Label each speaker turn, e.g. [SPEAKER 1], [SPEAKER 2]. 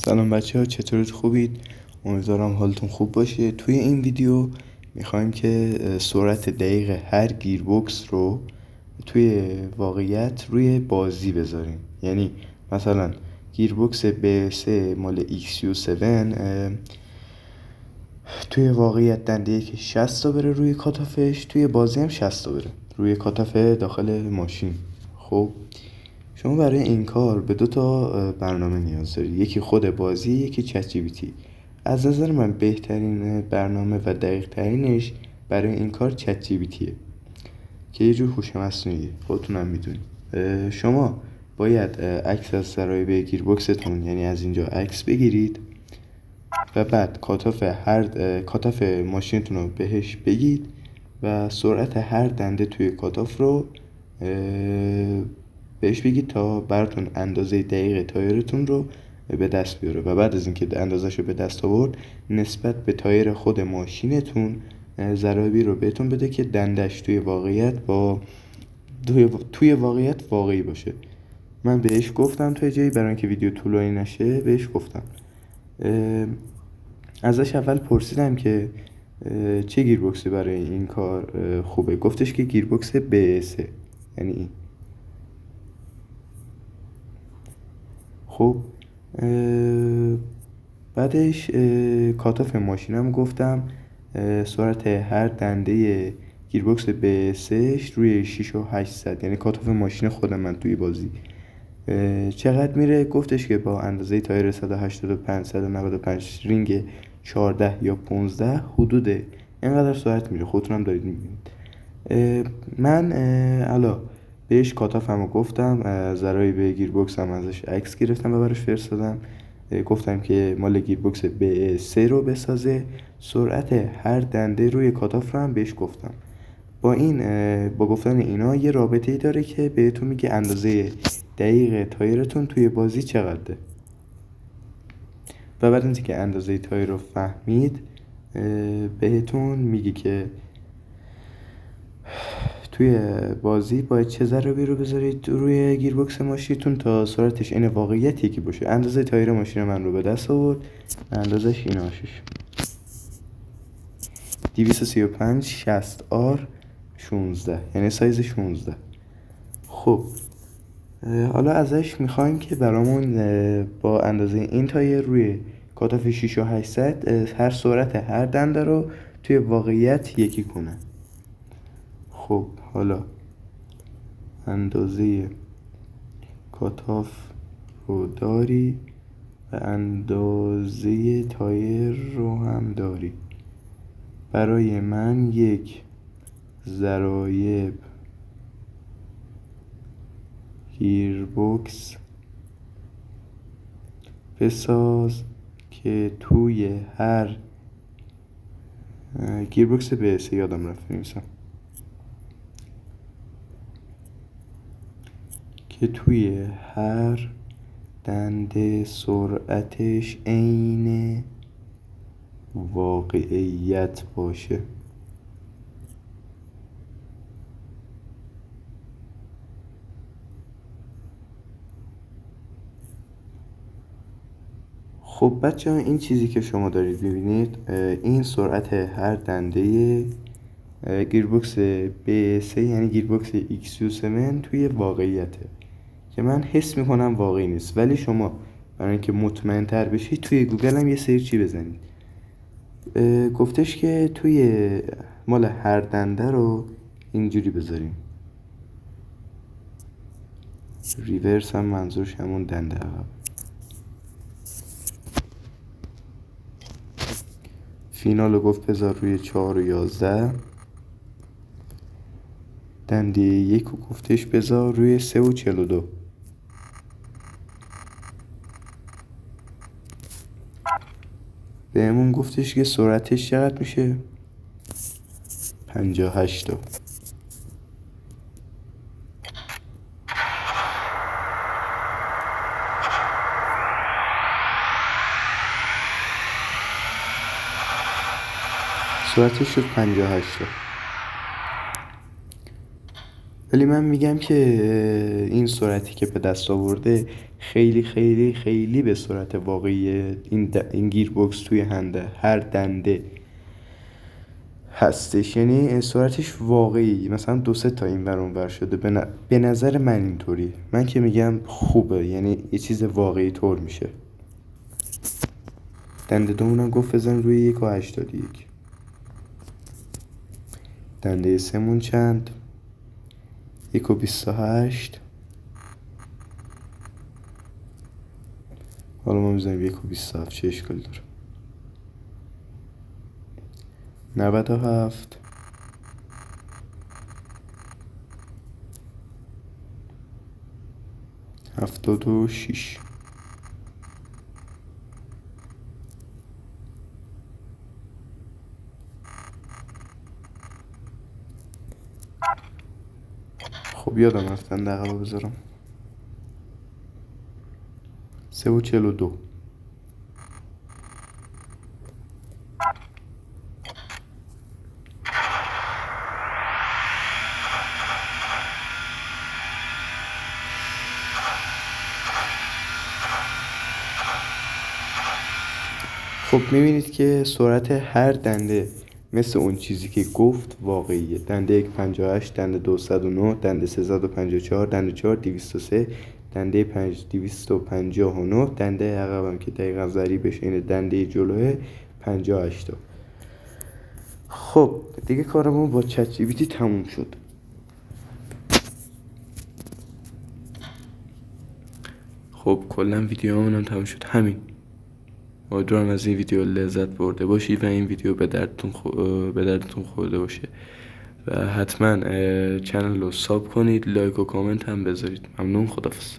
[SPEAKER 1] سلام بچه ها، چطورید؟ خوبید؟ امیدوارم حالتون خوب باشه. توی این ویدیو میخوایم که سرعت دقیق هر گیربکس رو توی واقعیت روی بازی بذاریم. یعنی مثلا گیربکس B3 مال XU7 توی واقعیت دنده که 60 تا بره روی کاتافش، توی بازی هم 60 تا بره روی کاتاف داخل ماشین. خب شما برای این کار به 2 برنامه نیاز داری، یکی خود بازی، یکی چت جی پی تی. از نظر من بهترین برنامه و دقیق ترینش برای این کار چت جی پی تیه که یه جور هوش مصنوعیه، خودتونم میدونید. شما باید عکس از ضرایب گیربکستون، یعنی از اینجا عکس بگیرید و بعد کاتاف ماشینتون رو بهش بگید و سرعت هر دنده توی کاتاف رو بهش بگید تا براتون اندازه دقیق تایرتون رو به دست بیاره و بعد از اینکه اندازش رو به دست آورد نسبت به تایر خود ماشینتون ضرایبی رو بهتون بده که دندش توی واقعیت واقعی باشه. من بهش گفتم توی جایی برای اینکه ویدیو طولانی نشه بهش گفتم. ازش اول پرسیدم که چه گیربکسی برای این کار خوبه. گفتش که گیربکس BS، یعنی این. خب بعدش کاتاف ماشینم گفتم سرعت هر دنده گیربکس BS روی 6800، یعنی کاتاف ماشین خود من توی بازی چقدر میره. گفتش که با اندازه تایر 185 رینگ 14 یا 15 حدود اینقدر سرعت میره، خودتونم دارید میبینید. من الا بهش کاتافمو گفتم، ضرایب گیربکس هم ازش عکس گرفتم و براش فرستادم. گفتم که مال گیربکس BS رو بسازه. سرعت هر دنده روی کاتاف رو هم بهش گفتم. با گفتن اینا یه رابطه‌ای داره که بهتون میگه اندازه دقیق تایرتون توی بازی چقدره و بعد اینکه اندازه تایر رو فهمید بهتون میگه که توی بازی باید چه ضربی رو بذارید روی گیربکس ماشینتون تا سرعتش این واقعیت یکی باشه. اندازه تایر ماشین من رو به دست آورد، اندازش این آشش 235 60 R 16، یعنی سایز 16. خب حالا ازش میخوایم که برامون با اندازه این تایر روی کاتاف 6800 هر سرعت هر دنده رو توی واقعیت یکی کنه. خب حالا اندازه کاتاف رو داری و اندازه تایر رو هم داری. برای من یک ضرایب گیربکس بساز که توی هر گیربکس BS یادم رفت نمیسم که توی هر دنده سرعتش عین واقعیت باشه. خب بچه ها، این چیزی که شما دارید ببینید این سرعت هر دنده گیربکس BS، یعنی گیربکس XU7 توی واقعیته که من حس میکنم واقعی نیست، ولی شما برای اینکه مطمئن تر بشید توی گوگل هم یه سرچی بزنید. گفتش که توی مال هر دنده رو اینجوری بذاریم، ریورس هم منظورش همون دنده عقب. فینال رو گفت بذار روی 4 و 11. دنده 1 رو گفتش بذار روی 3 و 42. بهمون گفتش که سرعتش چقدر میشه؟ 58 تا. سرعتش شد 58 تا. ولی من میگم که این سرعتی که به دست آورده خیلی خیلی خیلی به سرعت واقعی این گیر بوکس توی هر دنده هستش، یعنی سرعتش واقعی، مثلا 2-3 تا این ور اون ور شده. به نظر من اینطوری، من که میگم خوبه، یعنی یه چیز واقعی طور میشه. دنده دومونم گفت بزن روی 1.81. دنده سمون چند؟ 1.28. حالا ما میزنیم 1.27. چه اشکال داره؟ 97. 76. خب یادم رفتن دقیقه بذارم. 3.42. خب میبینید که سرعت هر دنده مثل اون چیزی که گفت واقعیه. دنده 1.58، دنده 209، دنده 354، دنده 4 203، دنده 5 259، دنده عقبم که دقیقا ضریبش اینه دنده جلوه 58. خب دیگه کارمون با چت جی پی تی تموم شد. خب کلا ویدیومون هم تموم شد. همین، امیدوارم از این ویدیو لذت برده باشید و این ویدیو به دردتون خورده باشه و حتما چنل رو ساب کنید، لایک و کامنت هم بذارید. ممنون، خداحافظ.